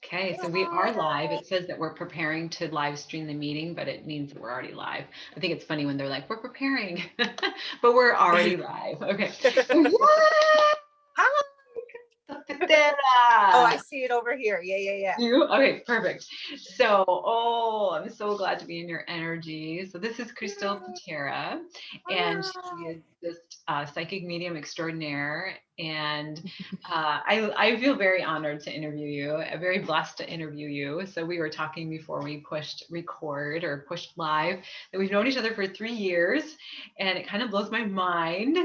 Okay, so we are live. It says that we're preparing to live stream the meeting, but it means that we're already live. I think it's funny when they're like, we're preparing, but we're already live. Okay. What? Hi. Oh, I Pitera. see it over here. Yeah, yeah, yeah. You? Okay, perfect. So, I'm so glad to be in your energy. So this is Kristal Pitera, and she is this psychic medium extraordinaire. And I feel very honored to interview you, very blessed to interview you. So we were talking before we pushed record or pushed live that we've known each other for 3 years, and it kind of blows my mind.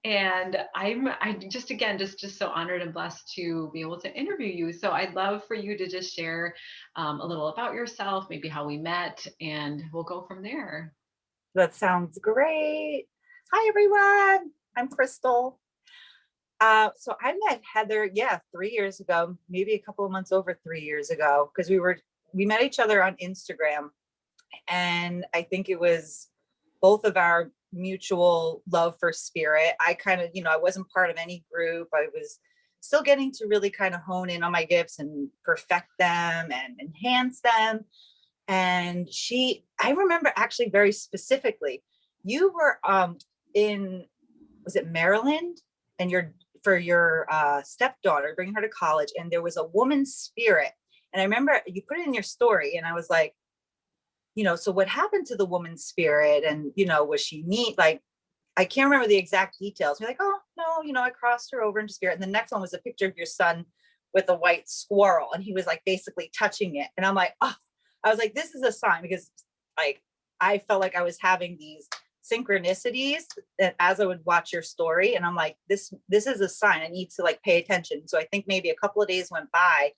And I just again just so honored and blessed to be able to interview you. So I'd love for you to just share a little about yourself, maybe how we met, and we'll go from there. That sounds great. Hi, everyone. I'm Kristal. So I met Heather, 3 years ago, maybe a couple of months over 3 years ago, because we met each other on Instagram. And I think it was both of our mutual love for spirit. I kind of, I wasn't part of any group. I was still getting to really kind of hone in on my gifts and perfect them and enhance them. And I remember actually very specifically, you were in, was it Maryland? And for your stepdaughter, bringing her to college, and there was a woman's spirit. And I remember you put it in your story, and I was like, so what happened to the woman's spirit? And, was she neat? Like, I can't remember the exact details. You're like, oh, no, I crossed her over into spirit. And the next one was a picture of your son with a white squirrel. And he was like basically touching it. And I'm like, oh, I was like, this is a sign, because like, I felt like I was having these synchronicities that as I would watch your story. And I'm like, this is a sign. I need to like pay attention. So I think maybe a couple of days went by.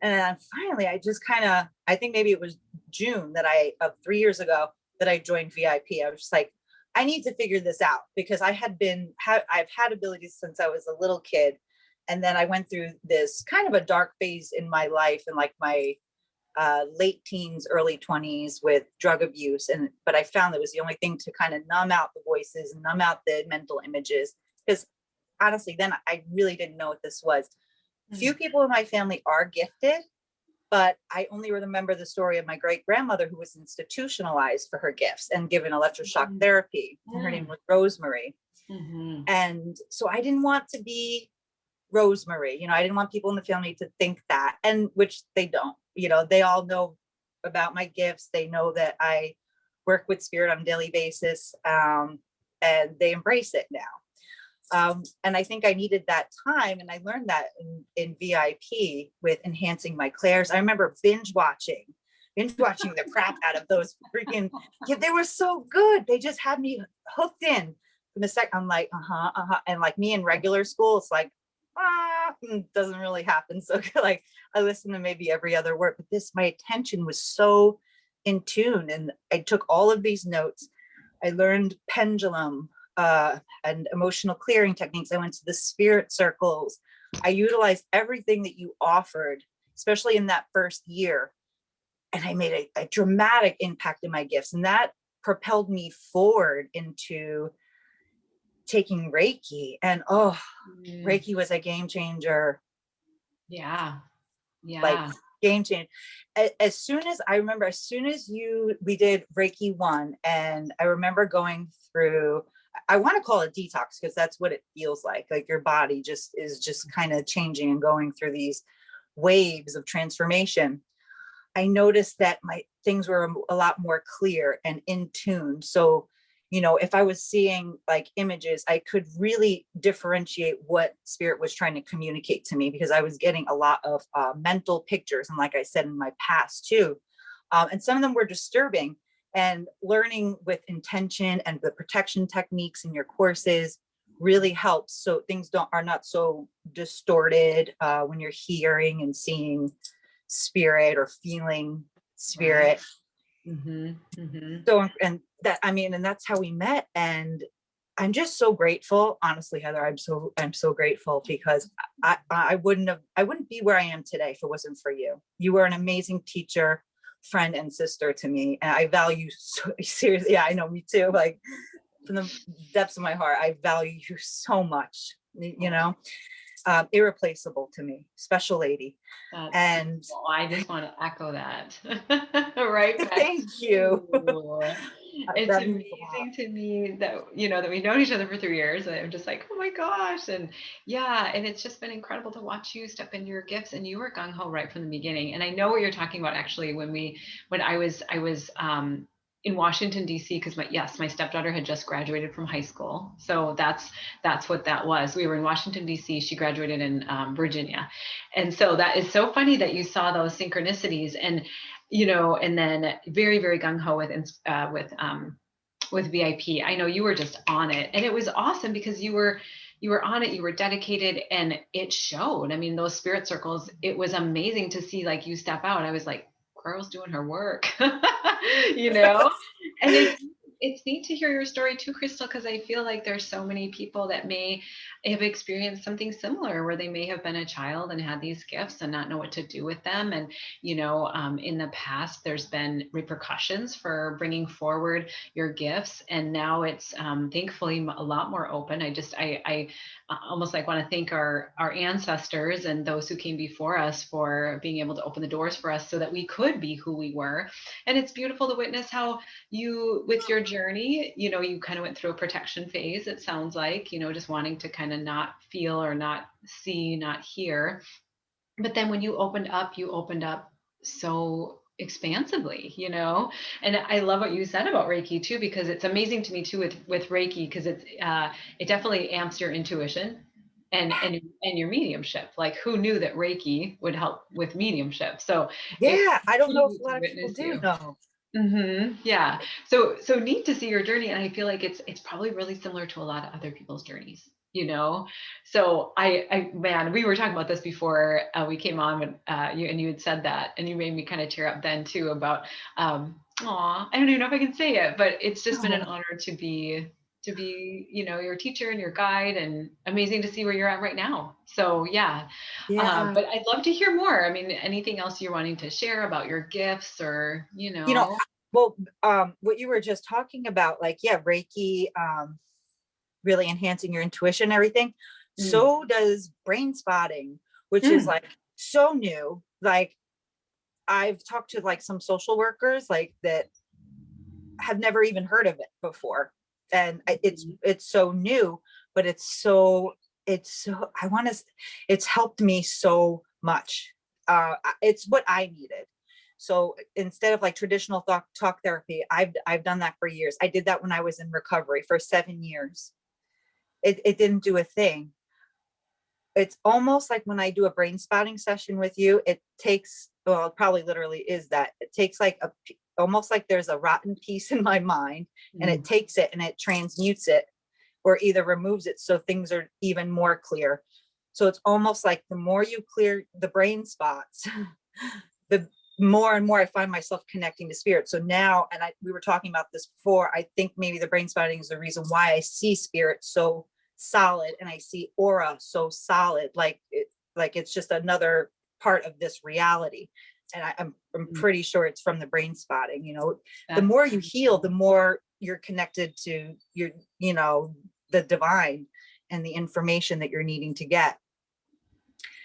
And then finally, I think maybe it was June of 3 years ago that I joined VIP. I was just like, I need to figure this out, because I've had abilities since I was a little kid. And then I went through this kind of a dark phase in my life, in like my late teens, early 20s, with drug abuse. But I found that was the only thing to kind of numb out the voices, numb out the mental images. Because honestly, then I really didn't know what this was. Few people in my family are gifted, but I only remember the story of my great grandmother, who was institutionalized for her gifts and given electroshock therapy. Her name was Rosemary. Mm-hmm. And so I didn't want to be Rosemary. I didn't want people in the family to think that, and which they don't. They all know about my gifts. They know that I work with spirit on a daily basis, and they embrace it now. And I think I needed that time. And I learned that in VIP with enhancing my clairs. I remember binge watching the crap out of those freaking, they were so good. They just had me hooked in from the second. I'm like, And like me in regular school, it's like, doesn't really happen. So like I listened to maybe every other word, but my attention was so in tune. And I took all of these notes. I learned pendulum, and emotional clearing techniques. I went to the spirit circles. I utilized everything that you offered, especially in that first year. And I made a dramatic impact in my gifts. And that propelled me forward into taking Reiki. And Reiki was a game changer. Yeah. Like game changer. As soon as we did Reiki 1, and I remember going through, I want to call it detox, because that's what it feels like your body is just kind of changing and going through these waves of transformation. I noticed that my things were a lot more clear and in tune. So, if I was seeing like images, I could really differentiate what spirit was trying to communicate to me, because I was getting a lot of mental pictures. And like I said, in my past too, and some of them were disturbing. And learning with intention and the protection techniques in your courses really helps, so things are not so distorted when you're hearing and seeing spirit or feeling spirit. Right. Mm-hmm. Mm-hmm. So, and that's how we met. And I'm just so grateful, honestly, Heather. I'm so grateful, because I wouldn't be where I am today if it wasn't for you. You were an amazing teacher, friend, and sister to me, and I value so seriously. Yeah, I know, me too. Like, from the depths of my heart, I value you so much. irreplaceable to me, special lady. That's And beautiful. I just want to echo that right back to thank you. you. It's That means a lot. amazing to me that, that we've known each other for 3 years. And I'm just like, oh my gosh. And yeah, and it's just been incredible to watch you step into your gifts. And you were gung ho right from the beginning. And I know what you're talking about actually when I was in Washington, D.C., because my stepdaughter had just graduated from high school. So that's what that was. We were in Washington, D.C. She graduated in Virginia. And so that is so funny that you saw those synchronicities and, and then very, very gung ho with VIP. I know you were just on it, and it was awesome because you were on it, you were dedicated, and it showed. I mean, those spirit circles, it was amazing to see like you step out. I was like, girl's doing her work, you know? And it's neat to hear your story too, Kristal, because I feel like there's so many people that may have experienced something similar where they may have been a child and had these gifts and not know what to do with them. And, in the past, there's been repercussions for bringing forward your gifts. And now it's thankfully a lot more open. I almost like want to thank our ancestors and those who came before us for being able to open the doors for us so that we could be who we were. And it's beautiful to witness how you, with your journey, you kind of went through a protection phase, it sounds like, just wanting to kind of not feel or not see, not hear. But then when you opened up so expansively, and I love what you said about Reiki too, because it's amazing to me too with Reiki, because it definitely amps your intuition and your mediumship. Like, who knew that Reiki would help with mediumship? So it's Yeah, I don't really know if neat a to lot of people witness do you. know. Yeah. So neat to see your journey, and I feel like it's probably really similar to a lot of other people's journeys. So man, we were talking about this before we came on when you had said that, and you made me kind of tear up then too about aw, I don't even know if I can say it, but it's just been an Oh, honor to be your teacher and your guide, and amazing to see where you're at right now. So yeah, yeah. but I'd love to hear more. I mean, anything else you're wanting to share about your gifts or, You know, well, what you were just talking about, like, yeah, Reiki, really enhancing your intuition and everything. Mm, So does brain spotting, which is mm, like so new. Like, I've talked to like some social workers like that have never even heard of it before. And it's so new, but it's so I want to it's helped me so much. It's what I needed. So instead of like traditional talk therapy, I've done that for years. I did that when I was in recovery for 7 years. It didn't do a thing. It's almost like when I do a brain spotting session with you, it takes, well, it probably literally is that. It takes like almost like there's a rotten piece in my mind, and it mm. takes it and it transmutes it, or either removes it so things are even more clear. So it's almost like the more you clear the brain spots, the more and more I find myself connecting to spirit. So now, and we were talking about this before, I think maybe the brain spotting is the reason why I see spirit so solid and I see aura so solid, like it's just another part of this reality. And I'm Mm. pretty sure it's from the brain spotting. The That's more you heal, the more you're connected to your, the divine and the information that you're needing to get.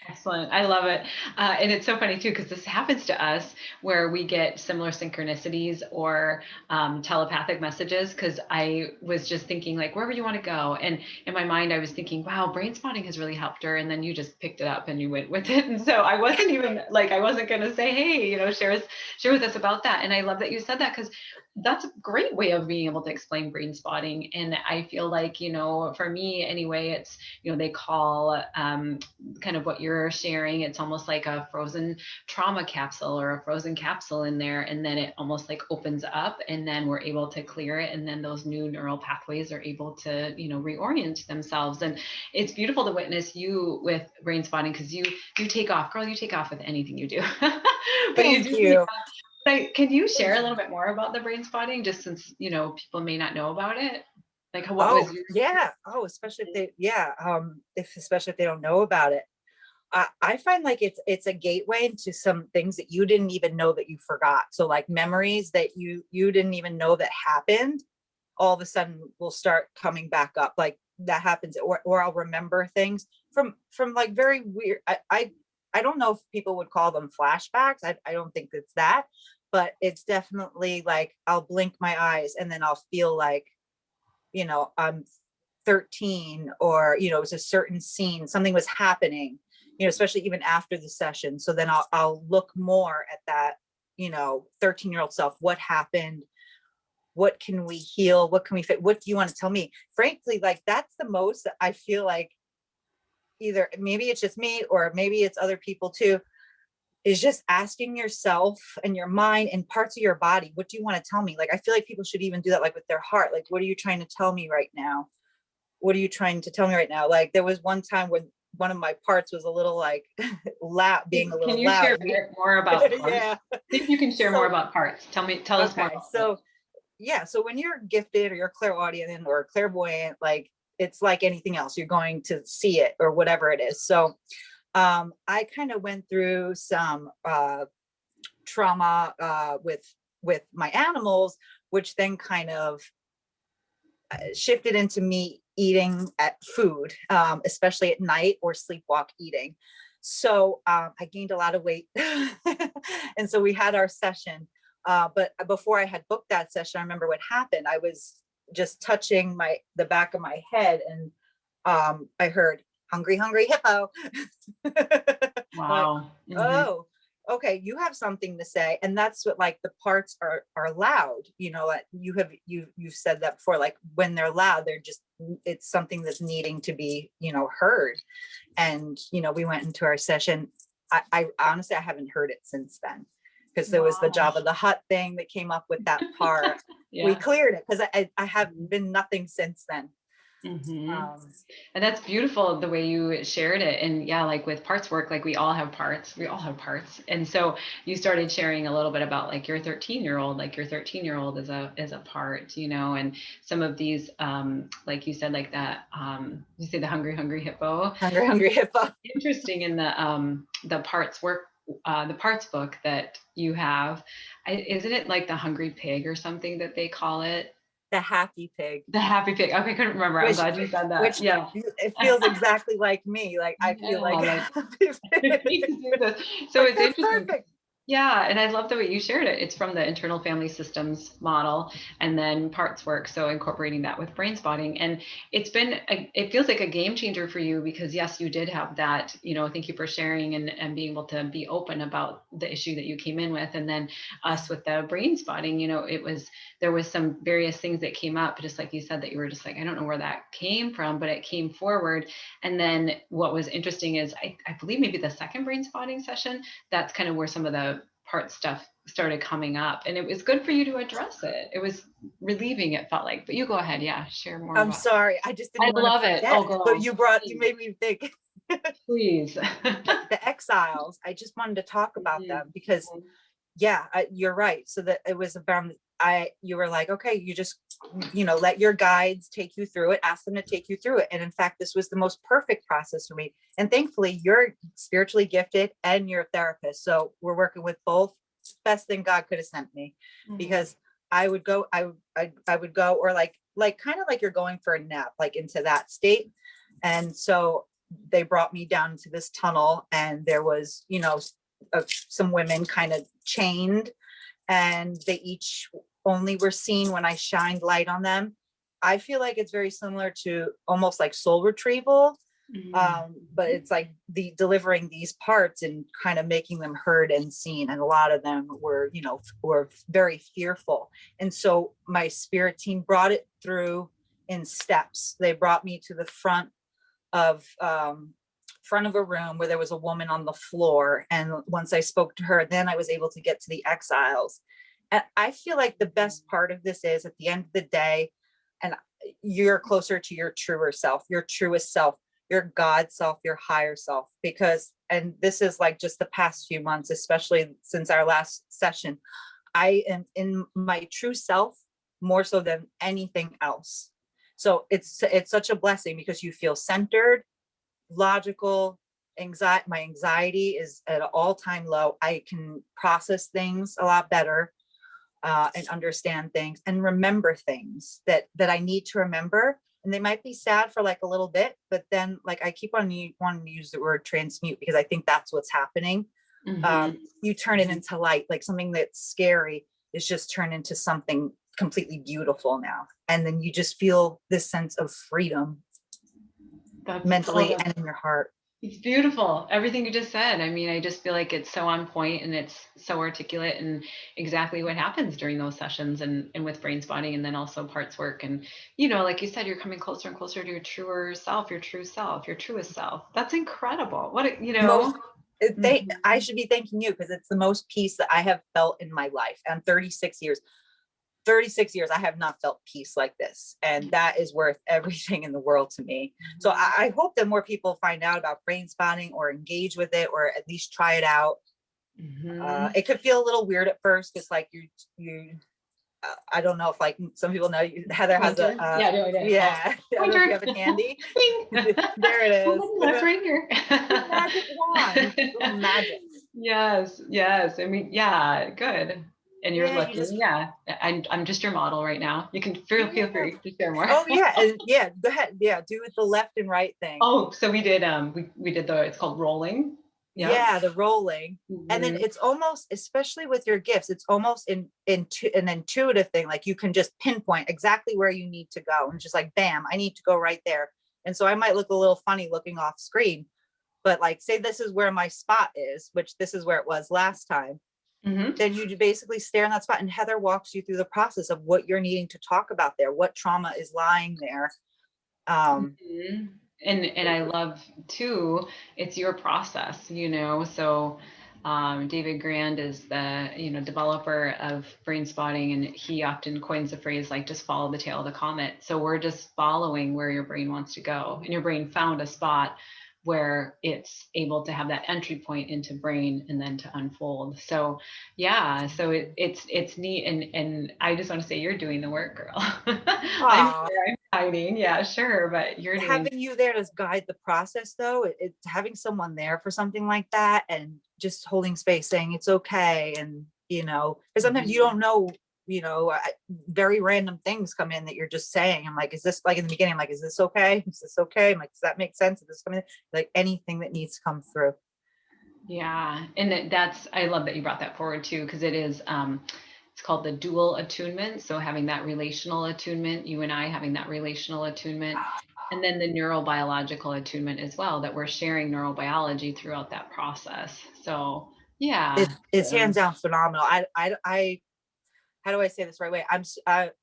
excellent. I love it. And it's so funny too, because this happens to us where we get similar synchronicities or telepathic messages. Because I was just thinking, like, wherever you want to go. And in my mind, I was thinking, wow, brain spotting has really helped her. And then you just picked it up and you went with it. And so I wasn't even like, I wasn't going to say, hey, share with us about that. And I love that you said that, because that's a great way of being able to explain brain spotting. And I feel like, for me anyway, it's, they call kind of what you're sharing, it's almost like a frozen trauma capsule or a frozen capsule in there, and then it almost like opens up, and then we're able to clear it, and then those new neural pathways are able to reorient themselves. And it's beautiful to witness you with brain spotting, because you take off, girl, you take off with anything you do. But you Thank do take you. off. Can you share a little bit more about the brain spotting, just since people may not know about it? Like, what Oh was your yeah. Oh, especially if they, yeah. If especially if they don't know about it. I find like it's a gateway into some things that you didn't even know that you forgot. So like memories that you didn't even know that happened, all of a sudden will start coming back up. Like that happens, or I'll remember things from like very weird, I don't know if people would call them flashbacks. I don't think it's that, but it's definitely like I'll blink my eyes and then I'll feel like, I'm 13, or, it's a certain scene, something was happening, especially even after the session. So then I'll look more at that, 13-year-old self. What happened? What can we heal? What can we fit? What do you want to tell me? Frankly, like that's the most that I feel like, either maybe it's just me or maybe it's other people too, is just asking yourself and your mind and parts of your body, what do you want to tell me? Like, I feel like people should even do that, like with their heart. Like, what are you trying to tell me right now? What are you trying to tell me right now? Like, there was one time when one of my parts was a little like loud, being a Can little you loud. share more about parts? Yeah. See if you can share more So, about parts. Tell us more okay. about So, yeah. So when you're gifted or you're clairaudient or clairvoyant, like it's like anything else, you're going to see it or whatever it is. So I kind of went through some trauma with my animals, which then kind of shifted into me eating at food, especially at night, or sleepwalk eating. So I gained a lot of weight. And so we had our session. But before I had booked that session, I remember what happened. I was just touching the back of my head, and I heard hungry, hungry hippo. Like, Wow. oh, okay, you have something to say. And that's what, like, the parts are loud, like you've said that before, like when they're loud, it's something that's needing to be, heard. And, we went into our session. I honestly, I haven't heard it since then, because there was the Wow. Jabba the Hutt thing that came up with that part. Yeah. We cleared it because I have been nothing since then. And that's beautiful the way you shared it. And yeah, like with parts work, like we all have parts. And so you started sharing a little bit about like your 13-year-old, like your 13-year-old is a part, and some of these, like you said, like that, you say the hungry, hungry hippo. Hungry, hungry hippo. Interesting in the parts work, the parts book that you have, isn't it like the hungry pig or something that they call it? The happy pig. The happy pig. Okay, couldn't remember. I'm glad you said that. Which Yeah. it feels exactly like me. Like I feel like, so like, it's that's interesting. perfect. Yeah, and I love the way you shared it. It's from the internal family systems model, and then parts work. So incorporating that with brain spotting, and it feels like a game changer for you, because yes, you did have that. Thank you for sharing and being able to be open about the issue that you came in with, and then us with the brain spotting. There was some various things that came up, just like you said, that you were just like, I don't know where that came from, but it came forward. And then what was interesting is I believe maybe the second brain spotting session, that's kind of where some of the part stuff started coming up, and it was good for you to address it. It was relieving, it felt like. But you go ahead. Yeah, share more. I'm sorry, I just didn't I want to love it. forget. Oh, girl, But you made me think. please. The exiles, I just wanted to talk about them because yeah, you're right. So that it was about, you were like, okay, you just, let your guides take you through it, ask them to take you through it. And in fact, this was the most perfect process for me. And thankfully you're spiritually gifted and you're a therapist. So we're working with both. Best thing God could have sent me, because I would go, I would go, or like kind of like you're going for a nap, like into that state. And so they brought me down to this tunnel, and there was, some women kind of chained, and they each only were seen when I shined light on them. I feel like it's very similar to almost like soul retrieval, but it's like delivering these parts and kind of making them heard and seen. And a lot of them were, were very fearful. And so my spirit team brought it through in steps. They brought me to the front of a room where there was a woman on the floor. And once I spoke to her, then I was able to get to the exiles. And I feel like the best part of this is, at the end of the day, and you're closer to your truer self, your truest self, your God self, your higher self. Because, and this is like just the past few months, especially since our last session, I am in my true self more so than anything else. So it's such a blessing, because you feel centered, logical. My anxiety is at an all-time low. I can process things a lot better, and understand things and remember things that I need to remember, and they might be sad for like a little bit, but then like I keep on wanting to use the word transmute, because I think that's what's happening. Mhm. You turn it into light, like something that's scary is just turned into something completely beautiful now. And then you just feel this sense of freedom That's mentally so and in your heart. It's beautiful. Everything you just said. I mean, I just feel like it's so on point and it's so articulate and exactly what happens during those sessions and with brain spotting and then also parts work. And, like you said, you're coming closer and closer to your truer self, your true self, your truest self. That's incredible. Most I Mhm. should be thanking you, because it's the most peace that I have felt in my life. And 36 years I have not felt peace like this, and that is worth everything in the world to me. So I hope that more people find out about brain spotting or engage with it, or at least try it out. Mhm. It could feel a little weird at first. It's like you I don't know if like some people know Heather has a Pointer. Yeah, no, I did. Oh, yeah, I don't know if you pointer. have it handy. Bing. There it Oh, is. look, that's right here. Magic wand, little magic. Yes, yes. I mean, yeah, good. And you're Yeah, you just looking, yeah. I'm just your model right now. You can feel yeah. free to share more. Oh yeah, and yeah, go ahead. Yeah, do it the left and right thing. Oh, so we did we did it's called rolling. Yep. Yeah, the rolling. And then Mhm. it's almost, especially with your gifts, it's almost an intuitive thing. Like you can just pinpoint exactly where you need to go. And it's just like, bam, I need to go right there. And so I might look a little funny looking off screen, but like say this is where my spot is, which this is where it was last time. Mhm. Then you basically stare in that spot, and Heather walks you through the process of what you're needing to talk about there, what trauma is lying there. Um, Mhm. And I love too, it's your process, So David Grand is the developer of brain spotting, and he often coins the phrase like just follow the tail of the comet. So we're just following where your brain wants to go, and your brain found a spot where it's able to have that entry point into brain and then to unfold. So yeah, so it's neat, and I just want to say you're doing the work, girl. I'm ah, here, I'm hiding, yeah, sure, but you're doing. having you there to guide the process though, having someone there for something like that, and just holding space, saying it's okay. And because sometimes you don't know, very random things come in that you're just saying. I'm like, is this, like in the beginning, I'm like, is this okay, is this okay, I'm like, does that make sense, is this coming in? Like anything that needs to come through. Yeah, and that's I love that you brought that forward too, because it is it's called the dual attunement. So having that relational attunement, you and I having that relational attunement, and then the neurobiological attunement as well, that we're sharing neurobiology throughout that process. So yeah. It's hands down phenomenal. I how do I say this the right way?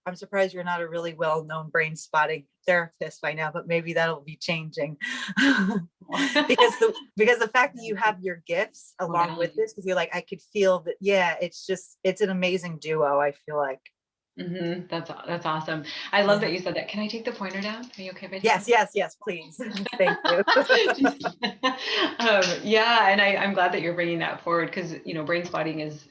I'm surprised you're not a really well-known brain spotting therapist by now, but maybe that'll be changing. Because the fact that you have your gifts along with Modality. this, because you're like, I could feel that. Yeah, it's an amazing duo, I feel like. That's awesome. I love Yeah. that you said that. Can I take the pointer down? Are you okay if I take Yes, the yes, yes, please. Thank you. yeah, and I'm glad that you're bringing that forward, because brain spotting is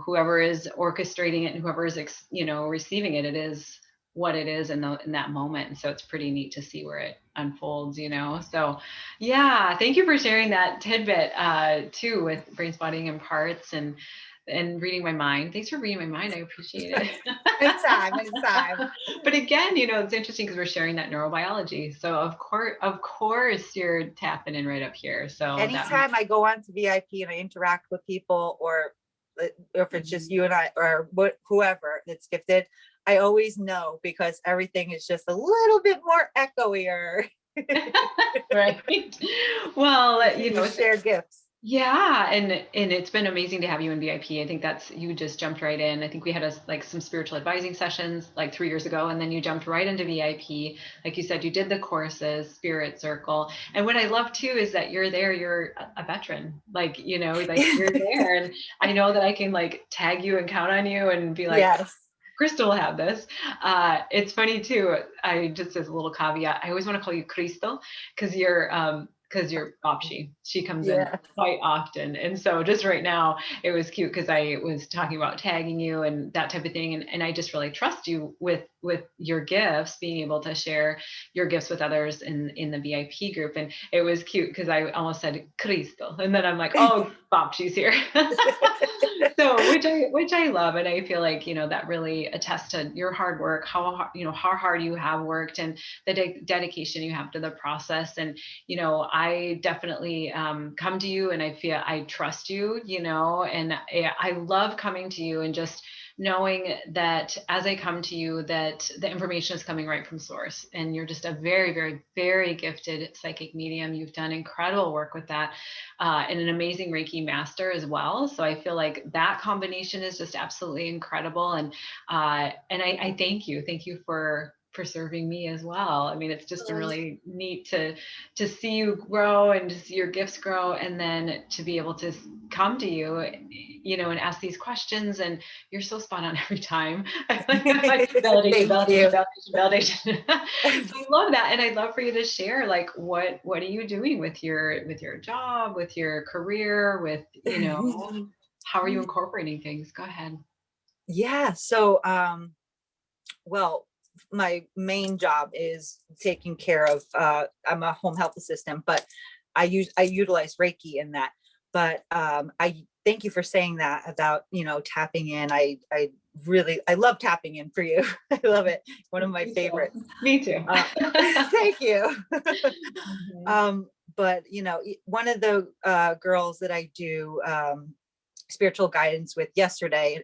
whoever is orchestrating it and whoever is receiving it, it is what it is in that moment. And so it's pretty neat to see where it unfolds. So yeah, thank you for sharing that tidbit too, with brain spotting and parts and reading my mind. Thanks for reading my mind. I appreciate it. Anytime, anytime. But again, it's interesting because we're sharing that neurobiology. So of course, you're tapping in right up here. So that makes. Anytime I go on to VIP and I interact with people, or if it's just Mhm. you and I, or whoever that's gifted, I always know, because everything is just a little bit more echoier. Right. Well, You share gifts. yeah, and it's been amazing to have you in VIP. I think that's you just jumped right in. I think we had like some spiritual advising sessions like 3 years ago, and then you jumped right into VIP. Like you said, you did the courses, Spirit Circle, and what I love too is that you're there. You're a veteran, like you're there, and I know that I can like tag you and count on you and be like, Yes. Crystal will have this. It's funny too. I just as a little caveat, I always want to call you Kristal because you're Opshi. She comes in Yeah. quite often, and so just right now it was cute because I was talking about tagging you and that type of thing, and I just really trust you with your gifts, being able to share your gifts with others in the VIP group, and it was cute because I almost said Crystal, and then I'm like, oh, bop, she's here. So, which I love, and I feel like, that really attests to your hard work, how hard you have worked, and the dedication you have to the process. And I definitely come to you, and I feel I trust you, and I love coming to you and just knowing that as I come to you, that the information is coming right from source. And you're just a very, very, very gifted psychic medium. You've done incredible work with that, and an amazing Reiki master as well. So I feel like that combination is just absolutely incredible. And I thank you. Thank you for serving me as well. I mean, it's just a really neat to see you grow and to see your gifts grow, and then to be able to come to you, and ask these questions. And you're so spot on every time. I like validation, Thank validation, you. validation, validation. So I love that, and I'd love for you to share, like, what are you doing with your job, with your career, with how are you incorporating things? Go ahead. Yeah. So, well, my main job is taking care of, I'm a home health assistant, but I utilize Reiki in that. But I thank you for saying that about, tapping in. I love tapping in for you. I love it. One of my Me too. favorites. Me too. Thank you. Mhm. But one of the girls that I do spiritual guidance with yesterday,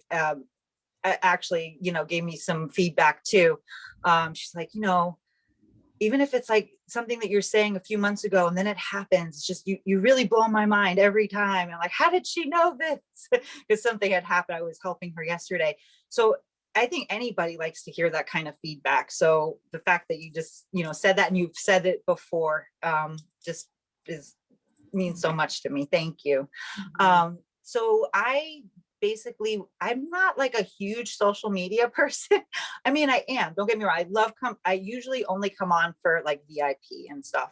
actually, gave me some feedback too. She's like, even if it's like something that you're saying a few months ago and then it happens, it's just you really blow my mind every time. And like, how did she know this? Because something had happened. I was helping her yesterday. So I think anybody likes to hear that kind of feedback. So the fact that you just, said that, and you've said it before, just is means so much to me. Thank you. Mhm. So I'm not like a huge social media person. I mean, I am, don't get me wrong. I usually only come on for like VIP and stuff.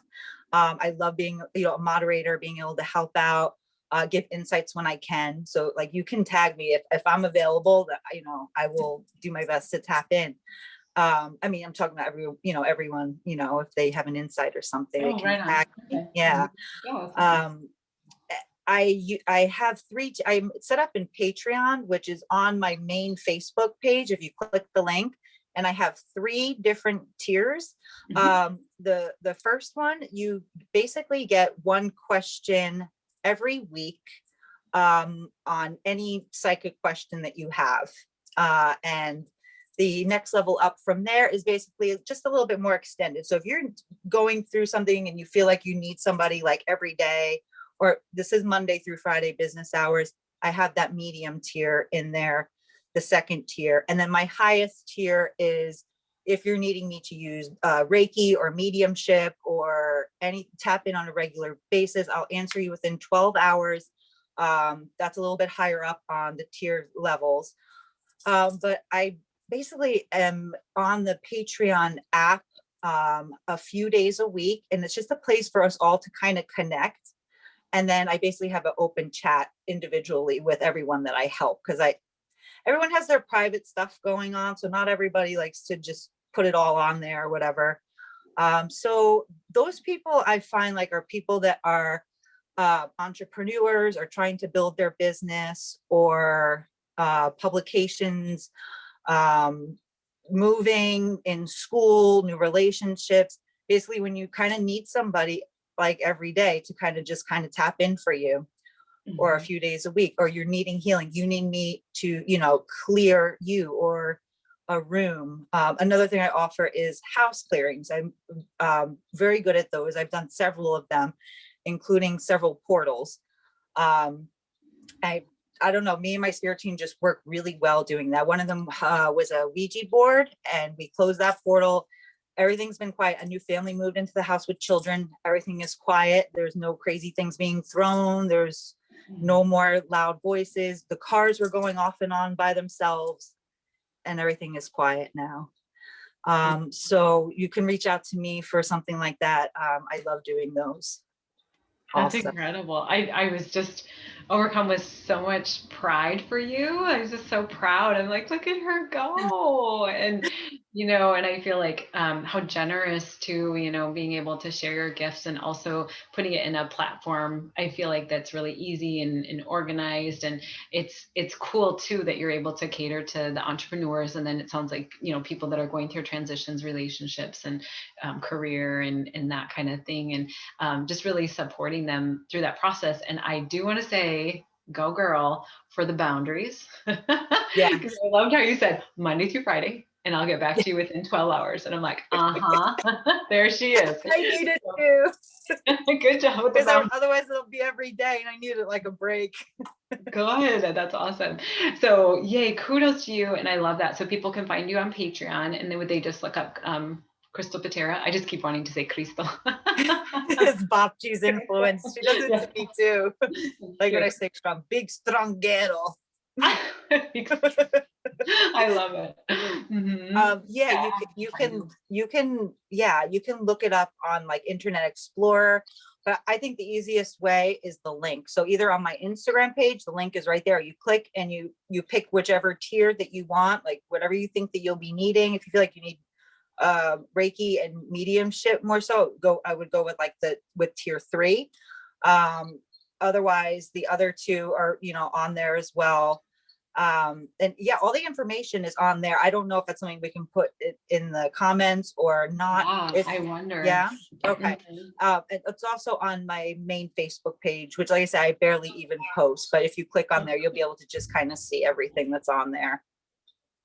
I love being, a moderator, being able to help out, give insights when I can. So like, you can tag me if I'm available, that, I will do my best to tap in. I mean, I'm talking about everyone, if they have an insight or something, they Oh, can right on. tag me. Okay. Yeah. Oh, that's awesome. Um, I have I'm set up in Patreon, which is on my main Facebook page. If you click the link, and I have 3 different tiers. Mhm. The first one, you basically get one question every week, on any psychic question that you have. And the next level up from there is basically just a little bit more extended. So if you're going through something and you feel like you need somebody like every day, or this is Monday through Friday business hours, I have that medium tier in there, the second tier. And then my highest tier is if you're needing me to use Reiki or mediumship or any tap in on a regular basis, I'll answer you within 12 hours. That's a little bit higher up on the tier levels. But I basically am on the Patreon app a few days a week, and it's just a place for us all to kind of connect. And then I basically have an open chat individually with everyone that I help, because everyone has their private stuff going on, so not everybody likes to just put it all on there or whatever. So those people I find like are people that are entrepreneurs or trying to build their business, or publications, um, moving, in school, new relationships. Basically, when you kind of need somebody like every day to kind of tap in for you, or a Mhm. few days a week, or you're needing healing, you need me to, clear you or a room. Another thing I offer is house clearings. I'm very good at those. I've done several of them, including several portals. Um, I I don't know, me and my spirit team just work really well doing that. One of them was a Ouija board, and we closed that portal. Everything's been quiet. A new family moved into the house with children. Everything is quiet. There's no crazy things being thrown. There's no more loud voices. The cars were going off and on by themselves, and everything is quiet now. So you can reach out to me for something like that. I love doing those That's also. incredible. I was just overcome with so much pride for you. I was just so proud. I'm like, look at her go. And And I feel like how generous too, being able to share your gifts and also putting it in a platform. I feel like that's really easy and organized, and it's cool too that you're able to cater to the entrepreneurs, and then it sounds like people that are going through transitions, relationships, and career and that kind of thing, and just really supporting them through that process. And I do want to say, go girl for the boundaries. Because Yeah. I loved how you said Monday through Friday, and I'll get back to you within 12 hours. And I'm like, there she is. I need it too. Good job with the Because boundaries. otherwise it'll be every day and I need it like a break. Good. That's awesome. So yay, kudos to you. And I love that. So people can find you on Patreon, and then would they just look up Kristal Pitera? I just keep wanting to say Kristal. It's Bapti's influence. She does it Yeah. to me too. Like when I Cute. say strong, big, strong girl. I love it. Mhm. Yeah, you can look it up on like Internet Explorer, but I think the easiest way is the link. So either on my Instagram page, the link is right there. You click and you pick whichever tier that you want, like whatever you think that you'll be needing. If you feel like you need Reiki and mediumship more so, I would go with tier 3. Otherwise the other two are on there as well. And yeah, all the information is on there. I don't know if that's something we can put it in the comments or not. Yeah, I wonder. Yeah, okay. Mhm. And it's also on my main Facebook page, which like I said, I barely even post, but if you click on there, you'll be able to just kind of see everything that's on there.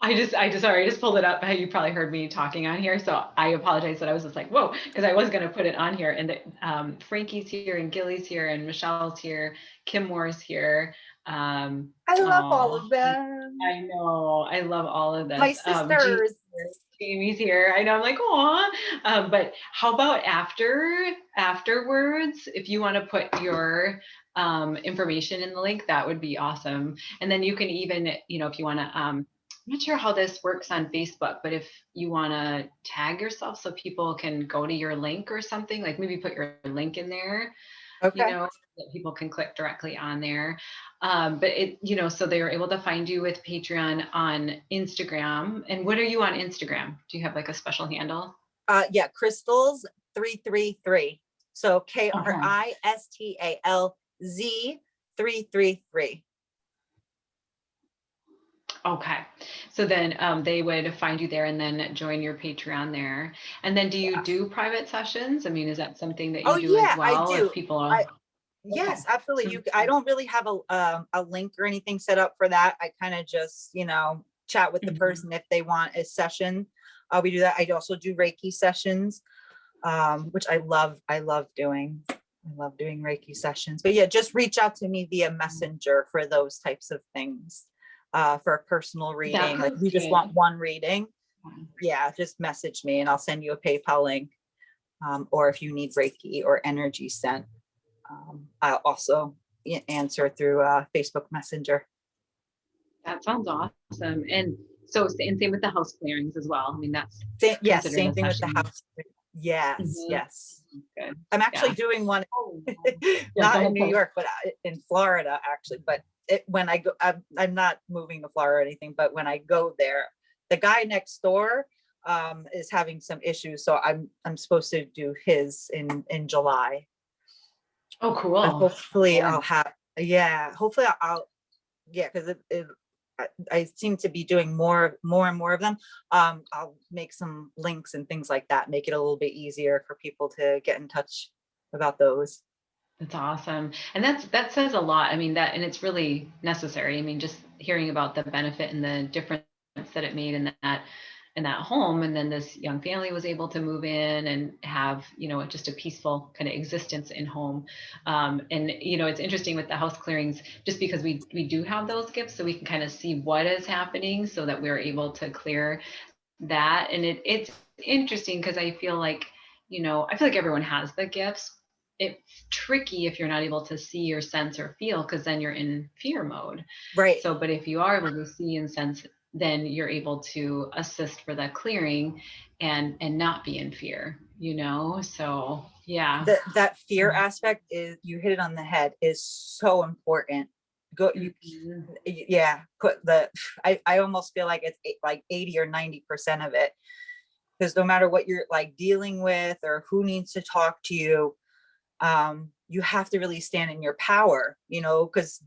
Sorry, I just pulled it up. You probably heard me talking on here, so I apologize that I was just like, whoa, because I was going to put it on here. And Frankie's here, and Gilly's here, and Michelle's here, Kim Moore's here. I love all of them. I know, I love all of this. My sisters. Jamie's here. I know. I'm like, aw. But how about afterwards, if you want to put your information in the link, that would be awesome. And then you can even, if you want to, I'm not sure how this works on Facebook, but if you want to tag yourself so people can go to your link or something, like maybe put your link in there, Okay. that people can click directly on there. But so they were able to find you with Patreon on Instagram. And what are you on Instagram? Do you have like a special handle? Yeah, Kristals 333. So Okay. KRISTALZ 333. Okay. So then they would find you there and then join your Patreon there. And then do you do private sessions? I mean, is that something that you do as well? I do. If people are... Yes, absolutely. I don't really have a link or anything set up for that. I kind of just, chat with the person if they want a session. We do that. I also do Reiki sessions, which I love doing. I love doing Reiki sessions. But yeah, just reach out to me via Messenger for those types of things. For a personal reading, like you just want one reading, yeah, just message me and I'll send you a PayPal link. Or if you need Reiki or energy sent, I'll also answer through Facebook Messenger. That sounds awesome. And so, and same with the house clearings as well. I mean, that's yes, same thing with the house. Yes, yes. Good. I'm actually doing one, not in New York, but in Florida, actually. But when I go, I'm not moving to Florida or anything. But when I go there, the guy next door is having some issues, so I'm supposed to do his in July. Oh, cool. But hopefully I'll have, hopefully I'll, because I seem to be doing more and more of them. I'll make some links and things like that, make it a little bit easier for people to get in touch about those. That's awesome. And that says a lot. I mean, and it's really necessary. I mean, just hearing about the benefit and the difference that it made in that home, and then this young family was able to move in and have just a peaceful kind of existence in home. And it's interesting with the house clearings, just because we do have those gifts, so we can kind of see what is happening, so that we're able to clear that. And it's interesting because I feel like everyone has the gifts. It's tricky if you're not able to see or sense or feel, because then you're in fear mode. Right. So, but if you are able to see and sense, then you're able to assist for that clearing and not be in fear, so yeah. That fear aspect, is, you hit it on the head, is so important, go, Mhm. yeah, put the, I almost feel like it's like 80 or 90% of it. Because no matter what you're like dealing with or who needs to talk to you, you have to really stand in your power, you know, because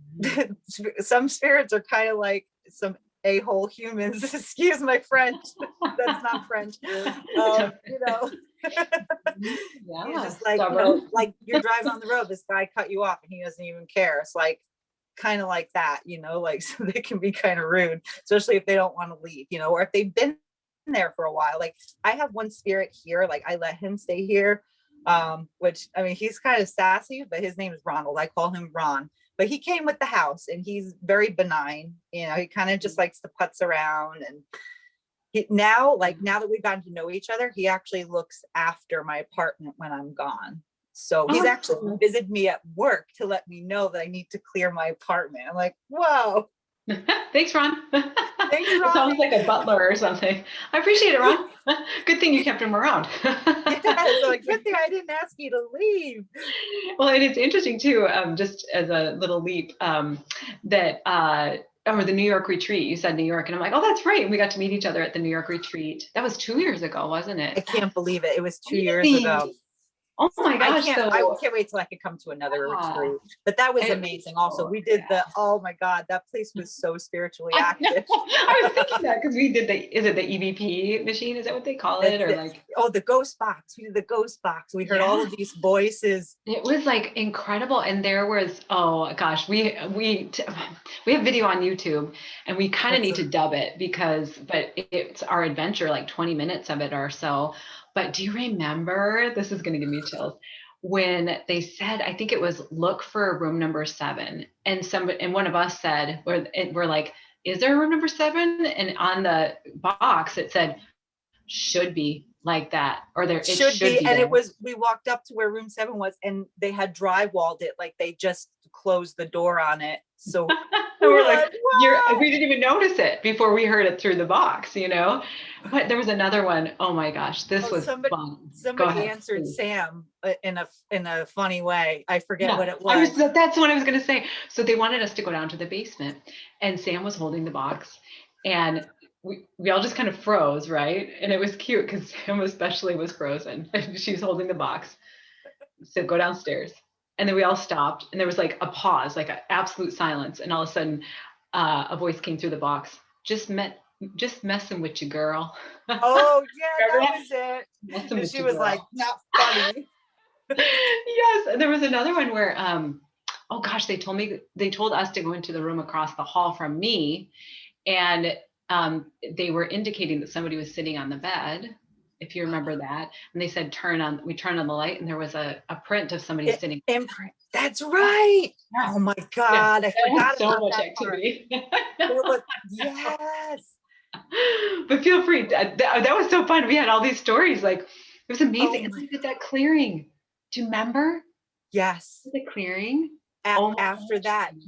some spirits are kind of like some a-hole humans. Excuse my French. That's not French. You know, he's Yeah, just like, you know, stubborn. like you're driving on the road, this guy cut you off and he doesn't even care. It's like kind of like that, you know, like so they can be kind of rude, especially if they don't want to leave, you know, or if they've been there for a while. Like I have one spirit here, like I let him stay here, which I mean he's kind of sassy, but his name is Ronald. I call him Ron. But he came with the house and he's very benign, you know, he kind of just likes to putz around. And now, like now that we've gotten to know each other, he actually looks after my apartment when I'm gone. So Oh, he's that's actually cool. visited me at work to let me know that I need to clear my apartment. I'm like, whoa, Thanks, Ron. thanks, It sounds Ronnie. like a butler or something. I appreciate it, Ron. Good thing you kept him around. Yeah, so like, good thing I didn't ask you to leave. Well, and it's interesting too, just as a little leap, that or the New York retreat. You said New York, and I'm like, oh, that's right. We got to meet each other at the New York retreat. That was 2 years ago, wasn't I it? can't That's believe it. It was 2 years ago. amazing. Oh my gosh. I So can't wait till I could come to another yeah, retreat. But that was it was amazing. Also, cool. we did the, oh my God, that place was so spiritually I know. active. I was thinking that because we did is it the EVP machine? Is that what they call it? It's Or the, like, oh, the ghost box. We did the ghost box. We heard all yeah, of these voices. it was like incredible. And there was, oh gosh, we have video on YouTube and we kind of What's need the, to dub it but it's our adventure, like 20 minutes of it or so. But do you remember, this is going to give me chills, when they said, I think it was look for room number 7, and one of us said, we're like, is there a room number 7? And on the box it said should be like that, or there it should should be. be And it there. was, we walked up to where room 7 was and they had drywalled it. Like they just closed the door on it. So And we we're were like, like, whoa. we didn't even notice it before we heard it through the box. But there was another one. Oh my gosh, this Oh, was fun. Go somebody ahead, answered please. Sam in a funny way. I forget Yeah, what it was. that's what I was going to say. So they wanted us to go down to the basement, and Sam was holding the box, and we all just kind of froze, right? And it was cute because Sam especially was frozen. She's holding the box. So go downstairs. And then we all stopped, and there was like a pause, like an absolute silence. And all of a sudden, a voice came through the box. Just messing with you, girl. Oh yeah, Remember that that? was it. Messing And with she you, was like, girl. not funny. Yes. And there was another one where, oh gosh, they told us to go into the room across the hall from me, and they were indicating that somebody was sitting on the bed, if you remember that. And they said, we turned on the light, and there was a print of somebody sitting. Imprint. That's right. Yeah. Oh my Yeah. God, I That was forgot so about much that part. activity. There was, yes. But feel free. That was so fun. We had all these stories. Like, it was Oh amazing. And my, we did that clearing. Do you remember yes. the clearing? Oh my After that, gosh.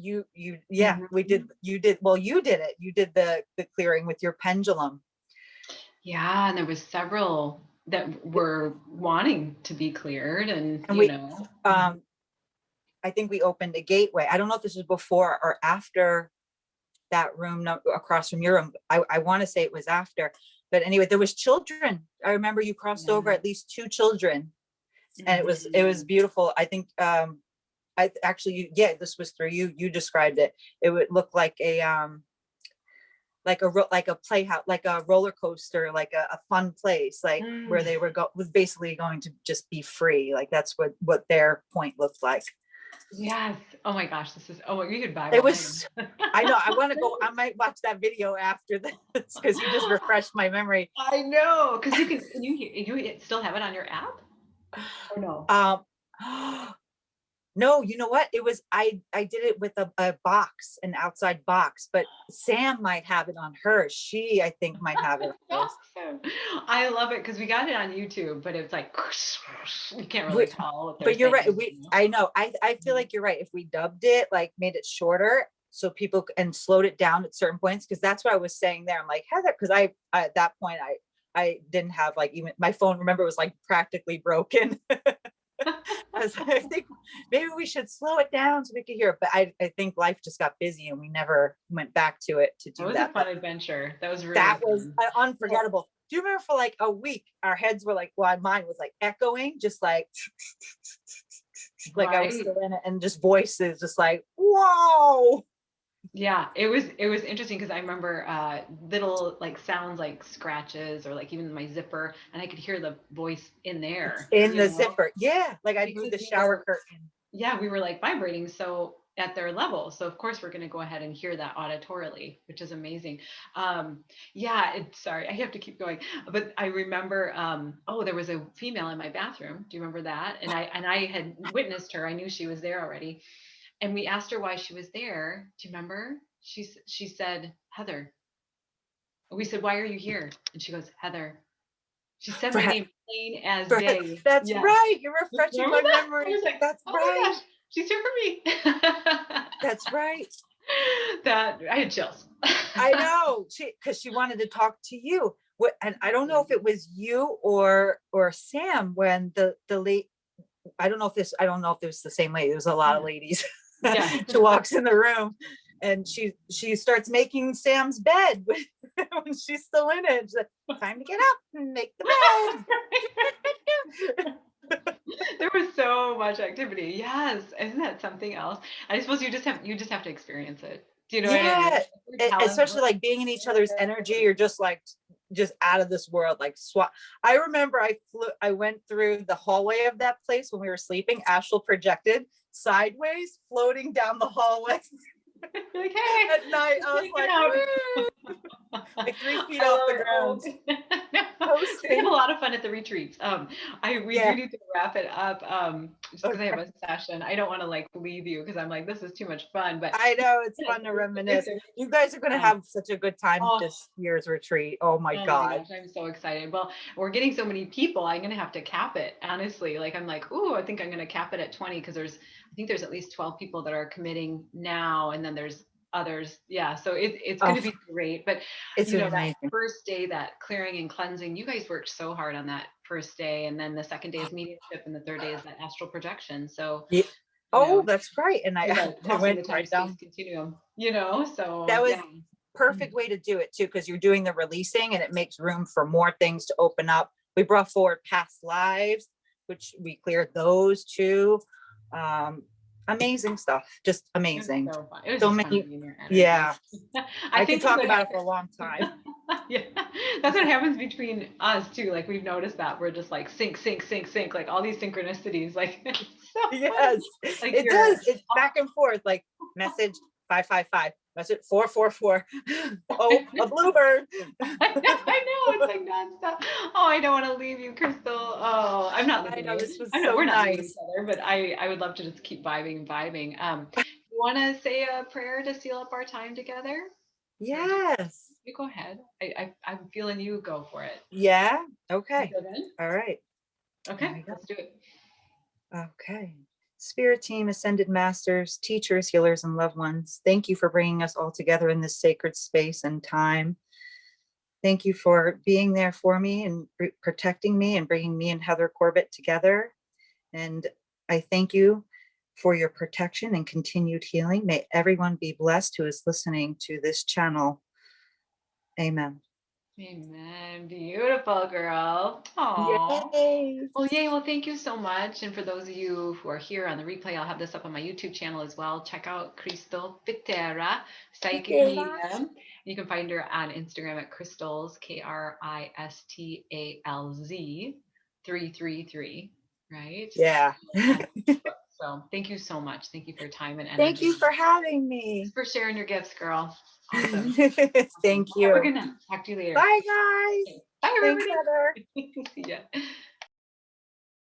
yeah, we did, Mhm. well, you did it. You did the clearing with your pendulum. Yeah, and there was several that were wanting to be cleared, and And Mhm. I think we opened a gateway. I don't know if this was before or after that room across from your room. I want to say it was after, but anyway, there was children. I remember you crossed over Yeah. at least 2 children, and it was Mhm. beautiful. I think I actually, yeah, this was through you. You described it. It would look like like a playhouse, like a roller coaster, like a fun place, like where Mm. they was basically going to just be free. Like that's what their point looked like. Yes. Oh my gosh, you could vibe It all night. was, I know, I want to go, I might watch that video after this because you just refreshed my memory. I know, because you still have it on your app or no? Um, no, you know what? It was, I did it with a box, an outside box, but Sam might have it on hers. She, I think, might have it on hers. Awesome. I love it because we got it on YouTube, but it's like you can't really We, tell what they're but you're right. saying. I know. I feel like you're right. If we dubbed it, like made it shorter, so people and slowed it down at certain points, because that's what I was saying there. I'm like, Heather, because I at that point I didn't have like even my phone. Remember, it was like practically broken. I think maybe we should slow it down so we could hear it. But I think life just got busy and we never went back to it to That do was a that. fun But adventure. That was really that was fun. unforgettable. Do you remember for like a week, our heads were like, well, mine was like echoing, just like I was Right. still in it, and just voices, just like, whoa. Yeah, it was interesting because I remember little like sounds like scratches or like even my zipper, and I could hear the voice in there, In you the know, zipper. Yeah. Like I'd move because the we shower were, curtain. yeah, we were like vibrating so at their level. So of course we're going to go ahead and hear that auditorily, which is amazing. Yeah, sorry, I have to keep going. But I remember, oh, there was a female in my bathroom. Do you remember that? And I had witnessed her. I knew she was there already. And we asked her why she was there. Do you remember? She said, Heather. We said, why are you here? And she goes, Heather. She said For, my name plain as for, day. that's Yes. right. You're refreshing Remember my that? I memory. was like, That's oh my right. gosh, she's here for me. That's right. That I had chills. I know, because she wanted to talk to you. What, and I don't know if it was you or Sam when the late. I don't know if it was the same lady. There's a lot of ladies. Yeah. She walks in the room, and she starts making Sam's bed when she's still in it. She's like, time to get up and make the bed. There was so much activity. Yes. Isn't that something else? I suppose you just have to experience it. Do you know what I mean? Yeah, Your talent especially like being in each other's energy. You're just like just out of this world. Like swap. I remember I went through the hallway of that place when we were sleeping, astral projected sideways, floating down the hallway like, hey, at night. I was like, out. like 3 feet off the ground, We have a coasting. lot of fun at the retreats. We do Yeah. need to wrap it up. Just because I have Okay. a session, I don't want to like leave you because I'm like, this is too much fun. But I know it's yeah, fun to reminisce. You guys are going to have such a good time oh, this year's retreat. Oh my oh my God. gosh, I'm so excited. Well, we're getting so many people. I'm gonna have to cap it, honestly. Like I'm like, ooh, I think I'm gonna cap it at 20 because I think there's at least 12 people that are committing now, and then there's others. Yeah, so it's Oh, gonna be great. But it's you know, that amazing. first day, that clearing and cleansing, you guys worked so hard on that first day, and then the second day is mediumship, and the third day is that astral projection. So, Yeah. you Oh, know, that's right. And you know, I crossing went the time right space down. continuum. You know, so That was yeah. perfect way to do it too, because you're doing the releasing and it makes room for more things to open up. We brought forward past lives, which we cleared those too. Amazing stuff, just It was amazing. so fun. It was So just fun to many. be in your energy. Yeah, I I could think that's talk what about it happens. for a long time. Yeah, that's what happens between us too. Like we've noticed that we're just like sync, sync, sync, sync. Like all these synchronicities. Like it's so funny. Yes, Like it you're. does. It's back and forth, like message 555, message 444. Oh, a bluebird. I know it's like nonstop. Oh, I don't want to leave you, Crystal. Oh, I'm not I leaving know, you. this was I know so we're not leaving each nice. other, but I would love to just keep vibing and vibing. You want to say a prayer to seal up our time together? Or do Yes. you go ahead. I'm feeling you go for it. Yeah. You Okay. go then? All right. Here Okay, we go. let's do it. Okay. Spirit team, ascended masters, teachers, healers, and loved ones, thank you for bringing us all together in this sacred space and time. Thank you for being there for me and protecting me and bringing me and Heather Corbett together. And I thank you for your protection and continued healing. May everyone be blessed who is listening to this channel. Amen. Amen. Beautiful, girl. Oh. Yay. Well, yay. Well, thank you so much. And for those of you who are here on the replay, I'll have this up on my YouTube channel as well. Check out Kristal Pitera, Psychic Medium. You can find her on Instagram at Kristals, Kristalz 333, right? Yeah. So thank you so much. Thank you for your time and Thank energy. you for having Thanks me. for sharing your gifts, girl. Awesome. Thank Have a you. good night. Talk to you later. Bye, guys. Bye, Thanks, everybody. Heather. See ya.